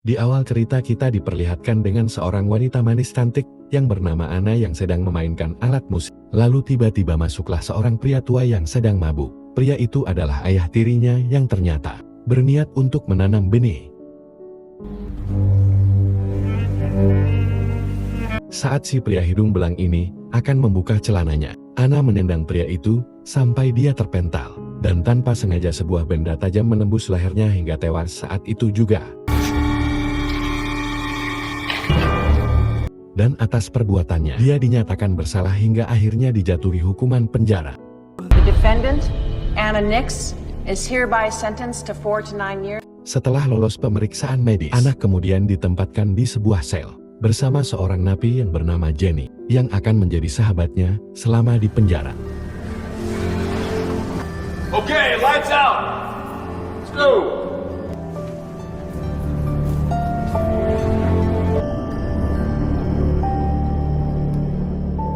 Di awal cerita kita diperlihatkan dengan seorang wanita manis cantik yang bernama Anna yang sedang memainkan alat musik. Lalu tiba-tiba masuklah seorang pria tua yang sedang mabuk. Pria itu adalah ayah tirinya yang ternyata berniat untuk menanam benih. Saat si pria hidung belang ini akan membuka celananya, Anna menendang pria itu sampai dia terpental. Dan tanpa sengaja sebuah benda tajam menembus lehernya hingga tewas saat itu juga. Dan atas perbuatannya, dia dinyatakan bersalah hingga akhirnya dijatuhi hukuman penjara. The defendant, Anna Nix, is hereby sentenced to 4 to 9 years. Setelah lolos pemeriksaan medis, Anna kemudian ditempatkan di sebuah sel bersama seorang napi yang bernama Jenny yang akan menjadi sahabatnya selama di penjara. Okay, lights out. Let's go.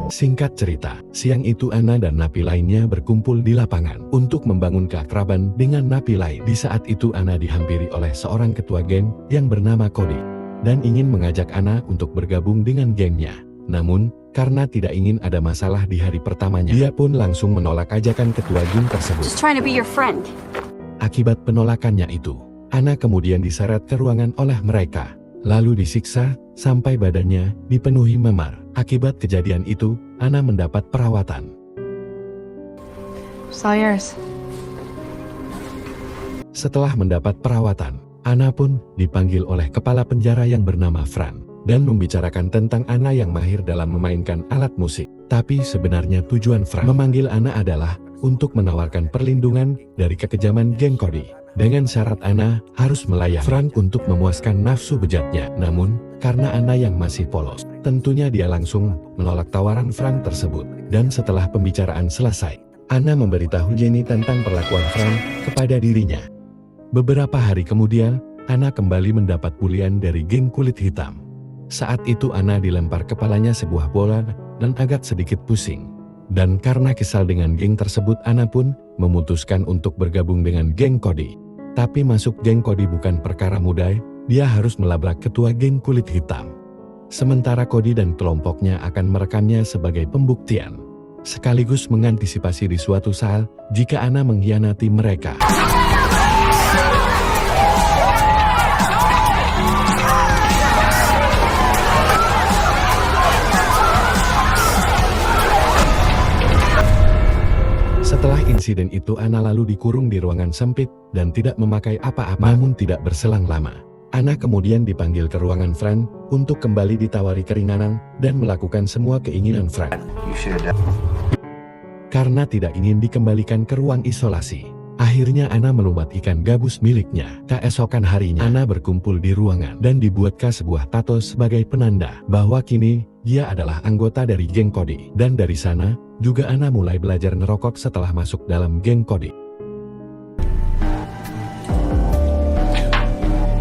Singkat cerita, siang itu Anna dan napi lainnya berkumpul di lapangan untuk membangun keakraban dengan napi lain. Di saat itu Anna dihampiri oleh seorang ketua geng yang bernama Cody dan ingin mengajak Anna untuk bergabung dengan gengnya. Namun, karena tidak ingin ada masalah di hari pertamanya, dia pun langsung menolak ajakan ketua geng tersebut. Just trying to be your friend. Akibat penolakannya itu, Anna kemudian diseret ke ruangan oleh mereka, lalu disiksa sampai badannya dipenuhi memar. Akibat kejadian itu, Anna mendapat perawatan. It's all yours. Setelah mendapat perawatan, Anna pun dipanggil oleh kepala penjara yang bernama Fran dan membicarakan tentang Anna yang mahir dalam memainkan alat musik. Tapi sebenarnya tujuan Fran memanggil Anna adalah untuk menawarkan perlindungan dari kekejaman geng Cody. Dengan syarat Anna harus melayani Frank untuk memuaskan nafsu bejatnya. Namun, karena Anna yang masih polos, tentunya dia langsung menolak tawaran Frank tersebut. Dan setelah pembicaraan selesai, Anna memberitahu Jenny tentang perlakuan Frank kepada dirinya. Beberapa hari kemudian, Anna kembali mendapat bulian dari geng kulit hitam. Saat itu Anna dilempar kepalanya sebuah bola dan agak sedikit pusing. Dan karena kesal dengan geng tersebut, Anna pun memutuskan untuk bergabung dengan geng Cody. Tapi masuk geng Cody bukan perkara mudah, dia harus melabrak ketua geng kulit hitam. Sementara Cody dan kelompoknya akan merekamnya sebagai pembuktian, sekaligus mengantisipasi di suatu saat jika Anna mengkhianati mereka. Setelah insiden itu Anna lalu dikurung di ruangan sempit dan tidak memakai apa-apa. Namun tidak berselang lama, Anna kemudian dipanggil ke ruangan Fran untuk kembali ditawari keringanan dan melakukan semua keinginan Fran. Karena tidak ingin dikembalikan ke ruang isolasi, akhirnya Anna melumpat ikan gabus miliknya. Keesokan harinya Anna berkumpul di ruangan dan dibuatkan sebuah tato sebagai penanda bahwa kini dia adalah anggota dari geng Cody. Dan dari sana juga Anna mulai belajar ngerokok setelah masuk dalam geng Cody.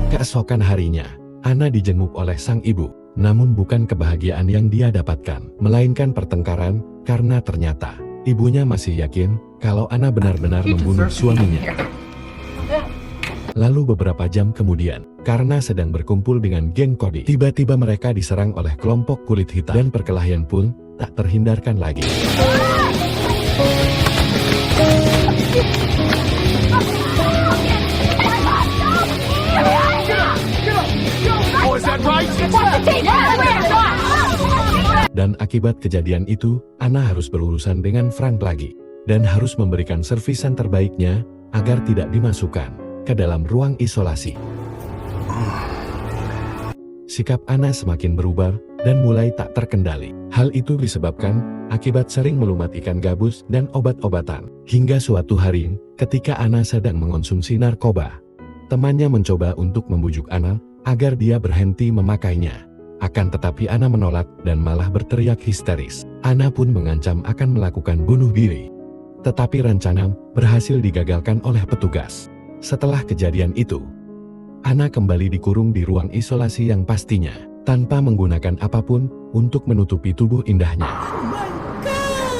Keesokan harinya, Anna dijenguk oleh sang ibu. Namun bukan kebahagiaan yang dia dapatkan, melainkan pertengkaran, karena ternyata ibunya masih yakin kalau Anna benar-benar membunuh suaminya. Lalu beberapa jam kemudian, karena sedang berkumpul dengan geng Cody, tiba-tiba mereka diserang oleh kelompok kulit hitam dan perkelahian pun tak terhindarkan lagi. Dan akibat kejadian itu, Anna harus berurusan dengan Frank lagi dan harus memberikan servisan terbaiknya agar tidak dimasukkan ke dalam ruang isolasi. Sikap Anna semakin berubah dan mulai tak terkendali. Hal itu disebabkan akibat sering melumat ikan gabus dan obat-obatan. Hingga suatu hari, ketika Anna sedang mengonsumsi narkoba, temannya mencoba untuk membujuk Anna agar dia berhenti memakainya. Akan tetapi Anna menolak dan malah berteriak histeris. Anna pun mengancam akan melakukan bunuh diri. Tetapi rencana berhasil digagalkan oleh petugas. Setelah kejadian itu, Anna kembali dikurung di ruang isolasi yang pastinya tanpa menggunakan apapun untuk menutupi tubuh indahnya. Oh my God!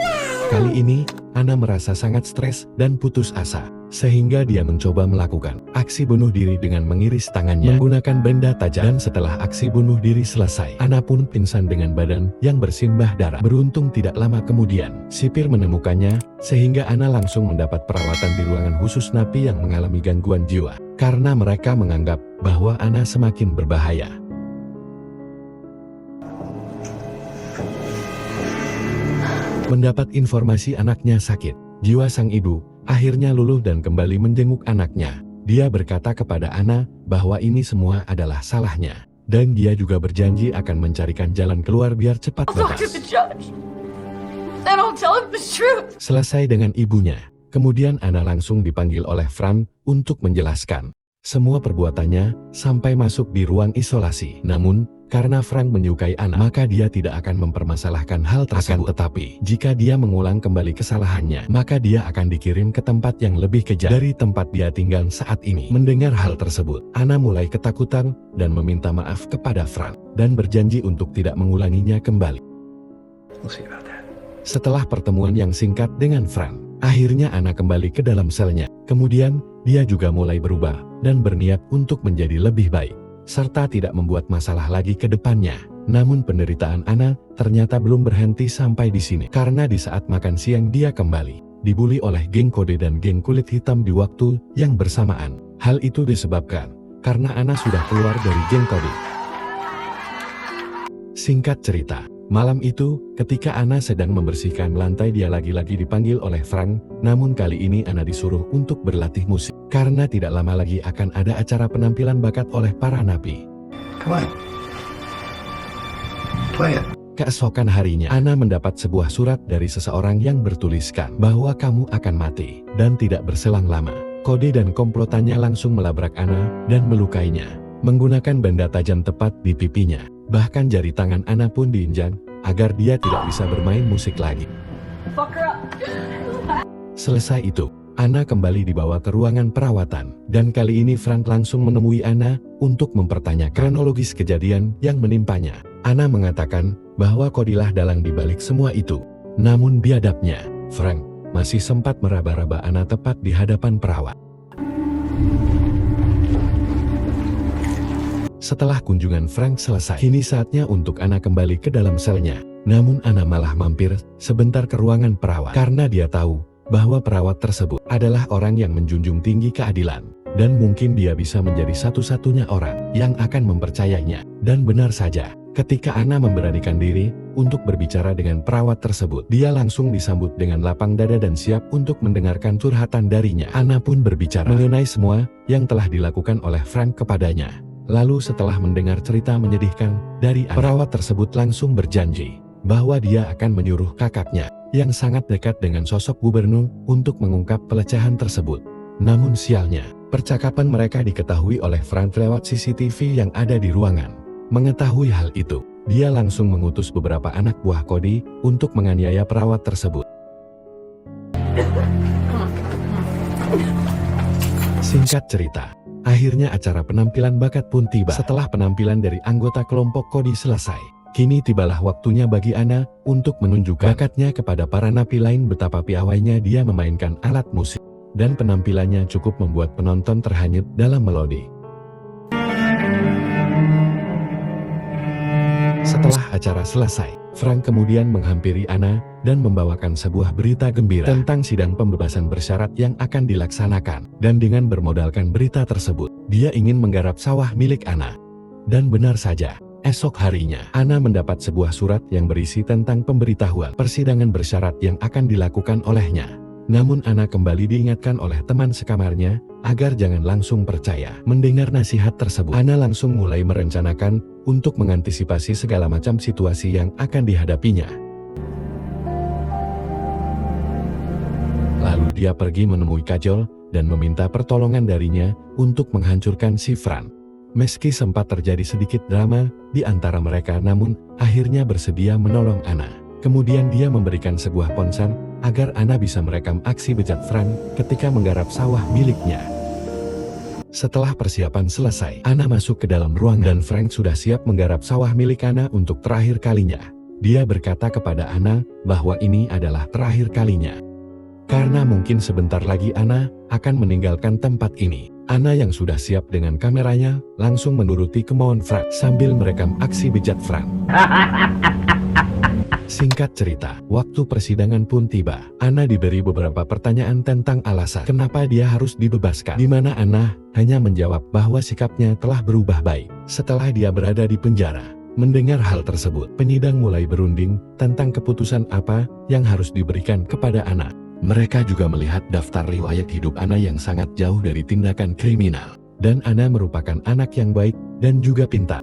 Wow! Kali ini, Anna merasa sangat stres dan putus asa, sehingga dia mencoba melakukan aksi bunuh diri dengan mengiris tangannya menggunakan benda tajam. Dan setelah aksi bunuh diri selesai, Anna pun pingsan dengan badan yang bersimbah darah. Beruntung tidak lama kemudian, sipir menemukannya, sehingga Anna langsung mendapat perawatan di ruangan khusus napi yang mengalami gangguan jiwa, karena mereka menganggap bahwa Anna semakin berbahaya. Mendapat informasi anaknya sakit, jiwa sang ibu akhirnya luluh dan kembali menjenguk anaknya. Dia berkata kepada Anna bahwa ini semua adalah salahnya, dan dia juga berjanji akan mencarikan jalan keluar biar cepat bebas. Selesai dengan ibunya, kemudian Anna langsung dipanggil oleh Frank untuk menjelaskan semua perbuatannya sampai masuk di ruang isolasi. Namun, karena Frank menyukai Anna, maka dia tidak akan mempermasalahkan hal tersebut. Tetapi, jika dia mengulang kembali kesalahannya, maka dia akan dikirim ke tempat yang lebih kejam dari tempat dia tinggal saat ini. Mendengar hal tersebut, Anna mulai ketakutan dan meminta maaf kepada Frank, dan berjanji untuk tidak mengulanginya kembali. Setelah pertemuan yang singkat dengan Frank, akhirnya Anna kembali ke dalam selnya. Kemudian, dia juga mulai berubah dan berniat untuk menjadi lebih baik, serta tidak membuat masalah lagi ke depannya. Namun penderitaan Anna ternyata belum berhenti sampai di sini, karena di saat makan siang dia kembali dibully oleh geng kode dan geng kulit hitam di waktu yang bersamaan. Hal itu disebabkan karena Anna sudah keluar dari geng kode. Singkat cerita, malam itu, ketika Anna sedang membersihkan lantai, dia lagi-lagi dipanggil oleh Frank. Namun kali ini Anna disuruh untuk berlatih musik, karena tidak lama lagi akan ada acara penampilan bakat oleh para napi. Keesokan harinya, Anna mendapat sebuah surat dari seseorang yang bertuliskan bahwa kamu akan mati, dan tidak berselang lama. Kode dan komplotannya langsung melabrak Anna dan melukainya menggunakan benda tajam tepat di pipinya. Bahkan jari tangan Anna pun diinjak agar dia tidak bisa bermain musik lagi. Selesai itu, Anna kembali dibawa ke ruangan perawatan, dan kali ini Frank langsung menemui Anna untuk mempertanyakan kronologis kejadian yang menimpanya. Anna mengatakan bahwa Kodilah dalang dibalik semua itu. Namun biadabnya, Frank masih sempat meraba-raba Anna tepat di hadapan perawat. Setelah kunjungan Frank selesai, kini saatnya untuk Anna kembali ke dalam selnya. Namun Anna malah mampir sebentar ke ruangan perawat, karena dia tahu bahwa perawat tersebut adalah orang yang menjunjung tinggi keadilan, dan mungkin dia bisa menjadi satu-satunya orang yang akan mempercayainya. Dan benar saja, ketika Anna memberanikan diri untuk berbicara dengan perawat tersebut, dia langsung disambut dengan lapang dada dan siap untuk mendengarkan curhatan darinya. Anna pun berbicara mengenai semua yang telah dilakukan oleh Frank kepadanya. Lalu setelah mendengar cerita menyedihkan dari Anna, perawat tersebut langsung berjanji bahwa dia akan menyuruh kakaknya yang sangat dekat dengan sosok gubernur untuk mengungkap pelecehan tersebut. Namun sialnya, percakapan mereka diketahui oleh Frank lewat CCTV yang ada di ruangan. Mengetahui hal itu, dia langsung mengutus beberapa anak buah Cody untuk menganiaya perawat tersebut. Singkat cerita, akhirnya acara penampilan bakat pun tiba. Setelah penampilan dari anggota kelompok Cody selesai, kini tibalah waktunya bagi Anna untuk menunjukkan bakatnya kepada para napi lain. Betapa piawainya dia memainkan alat musik, dan penampilannya cukup membuat penonton terhanyut dalam melodi. Setelah acara selesai, Frank kemudian menghampiri Anna dan membawakan sebuah berita gembira tentang sidang pembebasan bersyarat yang akan dilaksanakan. Dan dengan bermodalkan berita tersebut, dia ingin menggarap sawah milik Anna. Dan benar saja, esok harinya, Anna mendapat sebuah surat yang berisi tentang pemberitahuan persidangan bersyarat yang akan dilakukan olehnya. Namun Anna kembali diingatkan oleh teman sekamarnya agar jangan langsung percaya. Mendengar nasihat tersebut, Anna langsung mulai merencanakan untuk mengantisipasi segala macam situasi yang akan dihadapinya. Lalu dia pergi menemui Kajol dan meminta pertolongan darinya untuk menghancurkan si Frank. Meski sempat terjadi sedikit drama di antara mereka, namun akhirnya bersedia menolong Anna. Kemudian dia memberikan sebuah ponsel agar Anna bisa merekam aksi bejat Frank ketika menggarap sawah miliknya. Setelah persiapan selesai, Anna masuk ke dalam ruangan dan Frank sudah siap menggarap sawah milik Anna untuk terakhir kalinya. dia berkata kepada Anna bahwa ini adalah terakhir kalinya. Karena mungkin sebentar lagi Anna akan meninggalkan tempat ini. Anna yang sudah siap dengan kameranya langsung menuruti kemauan Frank sambil merekam aksi bejat Frank. Singkat cerita, waktu persidangan pun tiba. Anna diberi beberapa pertanyaan tentang alasan kenapa dia harus dibebaskan, di mana Anna hanya menjawab bahwa sikapnya telah berubah baik setelah dia berada di penjara. Mendengar hal tersebut, penyidang mulai berunding tentang keputusan apa yang harus diberikan kepada Anna. Mereka juga melihat daftar riwayat hidup Anna yang sangat jauh dari tindakan kriminal. Dan Anna merupakan anak yang baik dan juga pintar.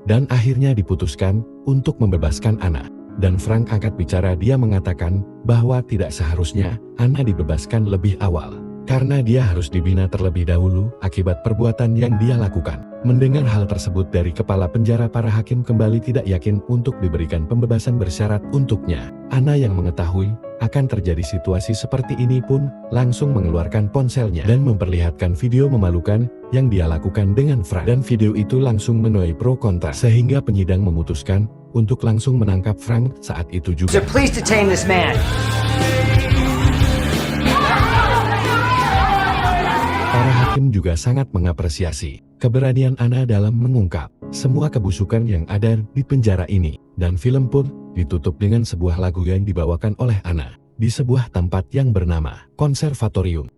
Dan akhirnya diputuskan untuk membebaskan Anna. Dan Frank angkat bicara, dia mengatakan bahwa tidak seharusnya Anna dibebaskan lebih awal. Karena dia harus dibina terlebih dahulu akibat perbuatan yang dia lakukan. Mendengar hal tersebut dari kepala penjara, para hakim kembali tidak yakin untuk diberikan pembebasan bersyarat untuknya. Anna yang mengetahui akan terjadi situasi seperti ini pun langsung mengeluarkan ponselnya dan memperlihatkan video memalukan yang dia lakukan dengan Frank. Dan video itu langsung menuai pro kontra sehingga penyidang memutuskan untuk langsung menangkap Frank saat itu juga. So please detain this man. Para hakim juga sangat mengapresiasi keberanian Anna dalam mengungkap semua kebusukan yang ada di penjara ini. Dan film pun ditutup dengan sebuah lagu yang dibawakan oleh Anna di sebuah tempat yang bernama Konservatorium.